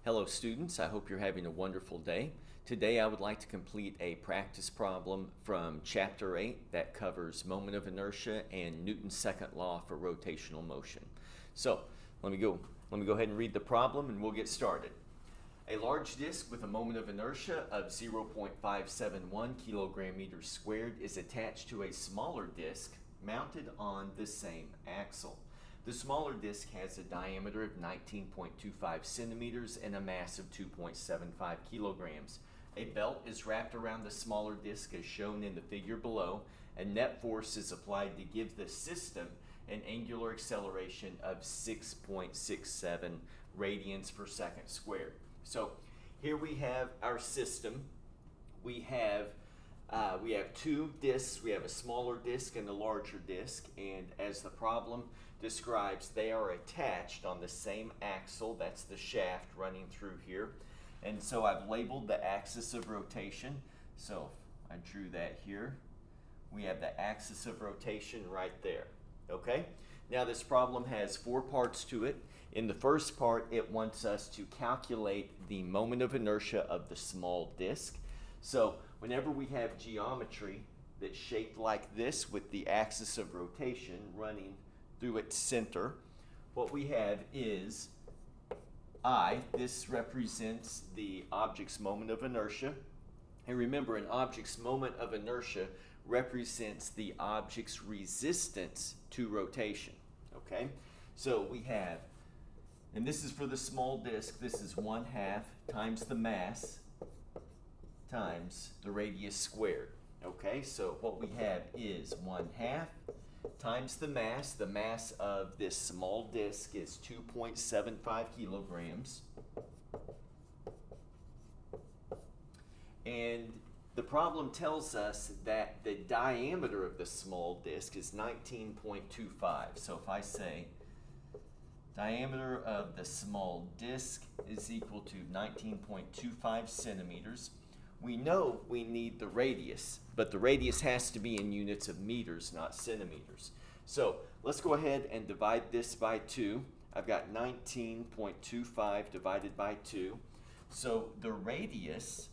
Hello students, I hope you're having a wonderful day. Today I would like to complete a practice problem from Chapter 8 that covers moment of inertia and Newton's second law for rotational motion. So let me go ahead and read the problem and we'll get started. A large disk with a moment of inertia of 0.571 kilogram meters squared is attached to a smaller disk mounted on the same axle. The smaller disk has a diameter of 19.25 centimeters and a mass of 2.75 kilograms. A belt is wrapped around the smaller disk as shown in the figure below, and net force is applied to give the system an angular acceleration of 6.67 radians per second squared. So here we have our system. We have two disks. We have a smaller disk and a larger disk, and as the problem describes, they are attached on the same axle. That's the shaft running through here. And so I've labeled the axis of rotation. So if I drew that here, we have the axis of rotation right there. Okay? Now this problem has four parts to it. In the first part, it wants us to calculate the moment of inertia of the small disk. So whenever we have geometry that's shaped like this with the axis of rotation running through its center, what we have is I. This represents the object's moment of inertia. And remember, an object's moment of inertia represents the object's resistance to rotation. Okay? So we have, and this is for the small disk, this is 1/2 times the mass times the radius squared. Okay, so what we have is 1/2 times the mass. The mass of this small disk is 2.75 kilograms. And the problem tells us that the diameter of the small disk is 19.25. So if I say diameter of the small disk is equal to 19.25 centimeters, we know we need the radius, but the radius has to be in units of meters, not centimeters. So let's go ahead and divide this by 2. I've got 19.25 divided by 2. So the radius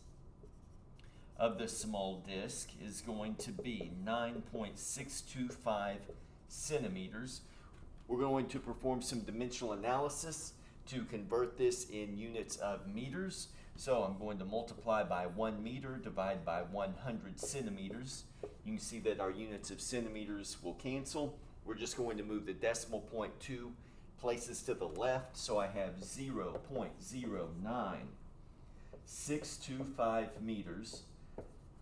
of the small disk is going to be 9.625 centimeters. We're going to perform some dimensional analysis to convert this in units of meters. So I'm going to multiply by 1 meter, divide by 100 centimeters. You can see that our units of centimeters will cancel. We're just going to move the decimal point 2 places to the left. So I have 0.09625 meters.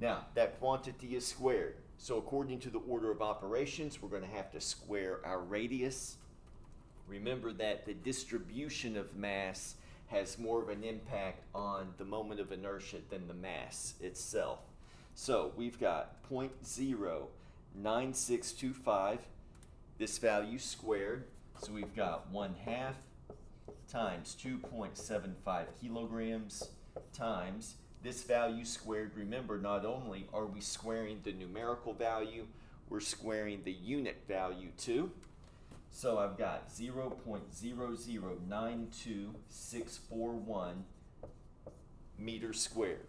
Now, that quantity is squared. So according to the order of operations, we're going to have to square our radius. Remember that the distribution of mass has more of an impact on the moment of inertia than the mass itself. So we've got 0.09625, this value squared. So we've got 1/2 times 2.75 kilograms times this value squared. Remember, not only are we squaring the numerical value, we're squaring the unit value too. So I've got 0.0092641 meters squared.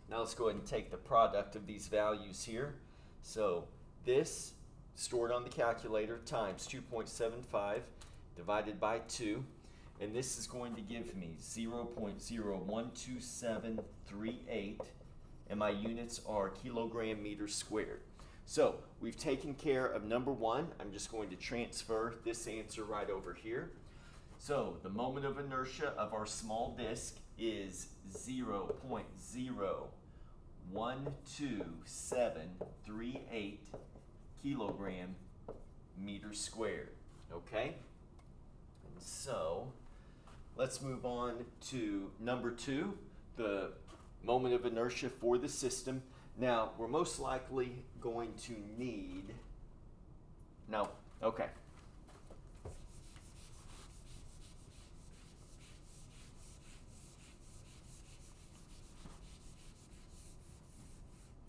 Now let's go ahead and take the product of these values here. So this, stored on the calculator, times 2.75 divided by 2. And this is going to give me 0.012738. And my units are kilogram meters squared. So we've taken care of number 1. I'm just going to transfer this answer right over here. So the moment of inertia of our small disk is 0.01278 kilogram meters squared. Okay? And so let's move on to number 2, the moment of inertia for the system. Now, we're most likely going to need, no, okay.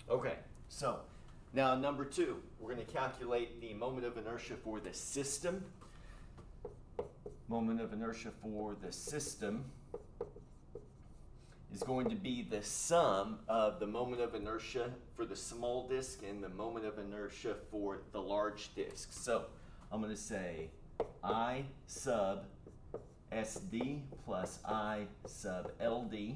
Okay, so now number 2, we're going to calculate the moment of inertia for the system. Moment of inertia for the system is going to be the sum of the moment of inertia for the small disk and the moment of inertia for the large disk. So I'm going to say I sub SD plus I sub LD.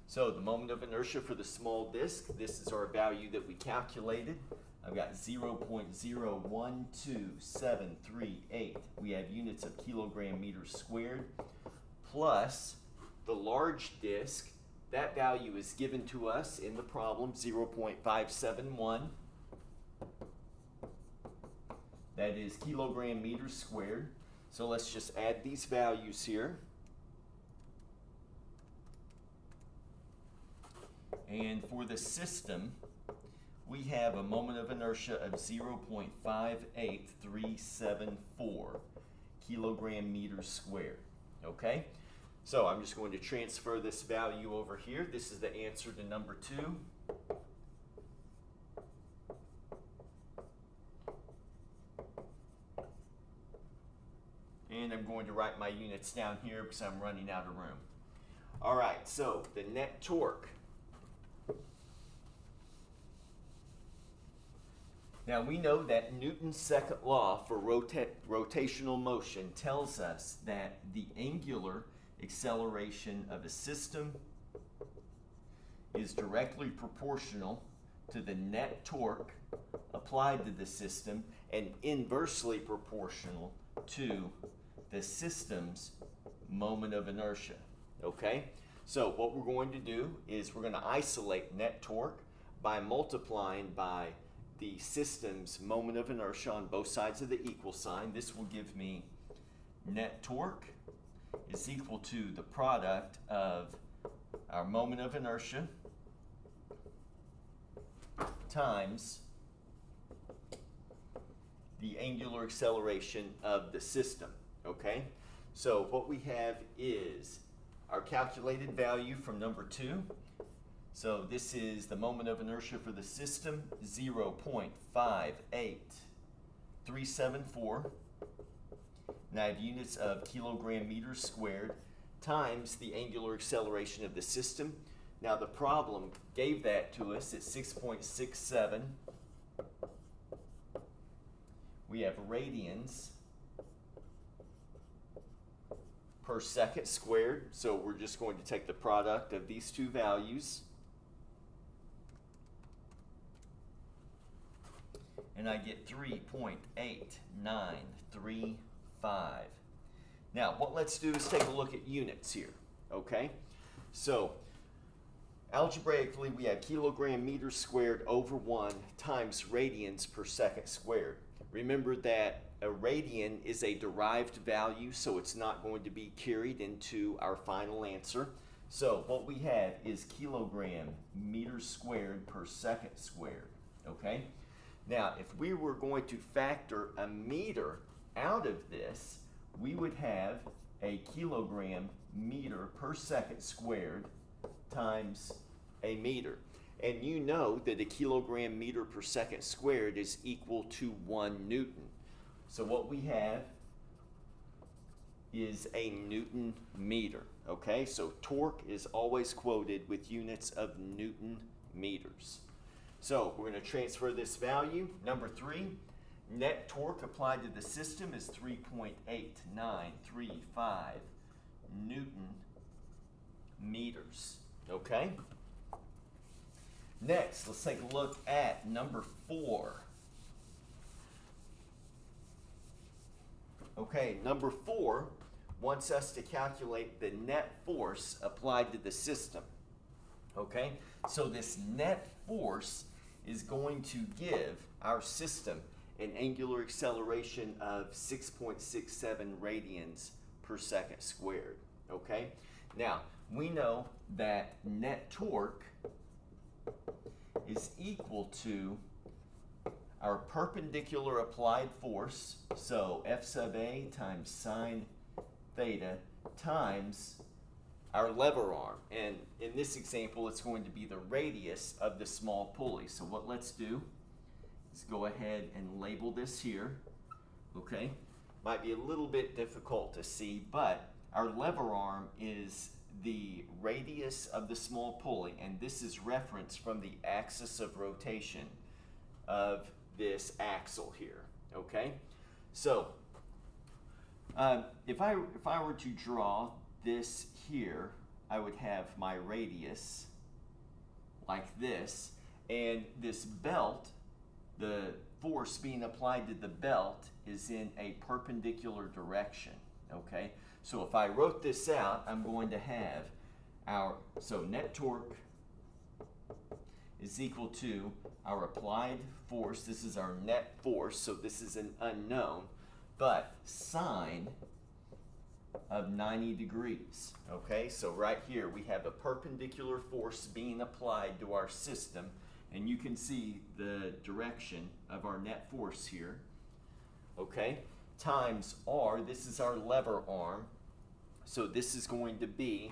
So the moment of inertia for the small disk, this is our value that we calculated. I've got 0.012738. We have units of kilogram meters squared, plus the large disk, that value is given to us in the problem, 0.571. That is kilogram meters squared. So let's just add these values here. And for the system, we have a moment of inertia of 0.58374 kilogram meters squared. Okay? So I'm just going to transfer this value over here. This is the answer to number 2. And I'm going to write my units down here because I'm running out of room. All right, so the net torque. Now we know that Newton's second law for rotational motion tells us that the angular acceleration of a system is directly proportional to the net torque applied to the system and inversely proportional to the system's moment of inertia. Okay? So what we're going to do is we're going to isolate net torque by multiplying by the system's moment of inertia on both sides of the equal sign. This will give me net torque is equal to the product of our moment of inertia times the angular acceleration of the system. Okay? So what we have is our calculated value from number 2. So this is the moment of inertia for the system, 0.58374. Now I have units of kilogram meters squared times the angular acceleration of the system. Now the problem gave that to us at 6.67. We have radians per second squared. So we're just going to take the product of these two values. And I get 3.8935. Now, what let's do is take a look at units here, okay? So, algebraically, we have kilogram meters squared over 1 times radians per second squared. Remember that a radian is a derived value, so it's not going to be carried into our final answer. So, what we have is kilogram meters squared per second squared, okay? Now, if we were going to factor a meter out of this, we would have a kilogram meter per second squared times a meter. And you know that a kilogram meter per second squared is equal to 1 Newton. So what we have is a Newton meter, okay? So torque is always quoted with units of Newton meters. So we're going to transfer this value. Number 3, net torque applied to the system is 3.8935 Newton meters. Okay? Next, let's take a look at number 4. Okay, number 4 wants us to calculate the net force applied to the system. Okay, so this net force is going to give our system an angular acceleration of 6.67 radians per second squared. Okay, now we know that net torque is equal to our perpendicular applied force, so F sub A times sine theta times our lever arm. And in this example, it's going to be the radius of the small pulley. So what let's do is go ahead and label this here. Okay, might be a little bit difficult to see, but our lever arm is the radius of the small pulley, and this is referenced from the axis of rotation of this axle here, okay? So, if I were to draw this here, I would have my radius like this, and this belt, the force being applied to the belt is in a perpendicular direction, okay? So if I wrote this out, I'm going to have so net torque is equal to our applied force. This is our net force, so this is an unknown, but sine of 90 degrees, okay? So right here we have a perpendicular force being applied to our system, and you can see the direction of our net force here, okay? Times R, this is our lever arm, so this is going to be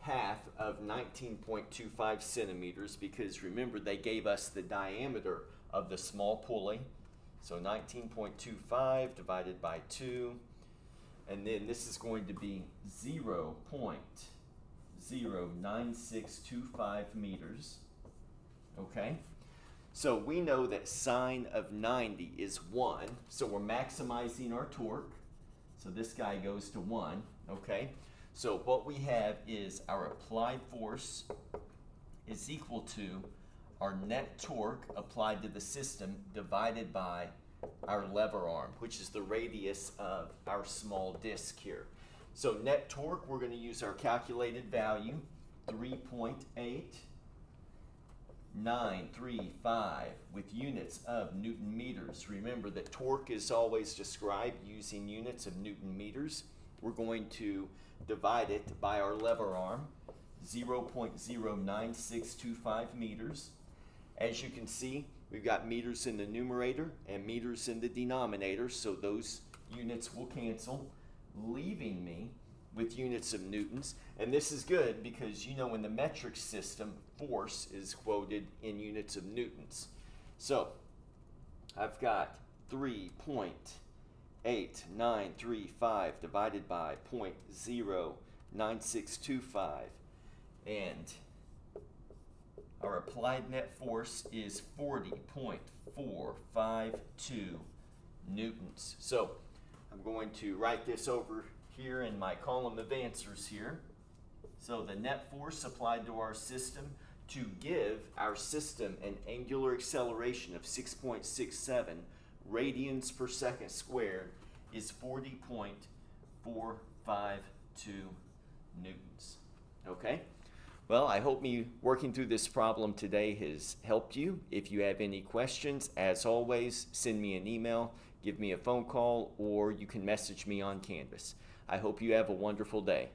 half of 19.25 centimeters, because remember they gave us the diameter of the small pulley, so 19.25 divided by 2, and then this is going to be 0.09625 meters, okay? So we know that sine of 90 is 1, so we're maximizing our torque, so this guy goes to 1, okay? So what we have is our applied force is equal to our net torque applied to the system divided by our lever arm, which is the radius of our small disc here. So net torque, we're going to use our calculated value, 3.8935 with units of Newton meters. Remember that torque is always described using units of Newton meters. We're going to divide it by our lever arm, 0.09625 meters. As you can see, we've got meters in the numerator and meters in the denominator, so those units will cancel, leaving me with units of newtons. And this is good because you know in the metric system, force is quoted in units of newtons. So I've got 3.8935 divided by 0.09625, and our applied net force is 40.452 newtons. So I'm going to write this over here in my column of answers here. So the net force applied to our system to give our system an angular acceleration of 6.67 radians per second squared is 40.452 newtons. Okay? Well, I hope me working through this problem today has helped you. If you have any questions, as always, send me an email, give me a phone call, or you can message me on Canvas. I hope you have a wonderful day.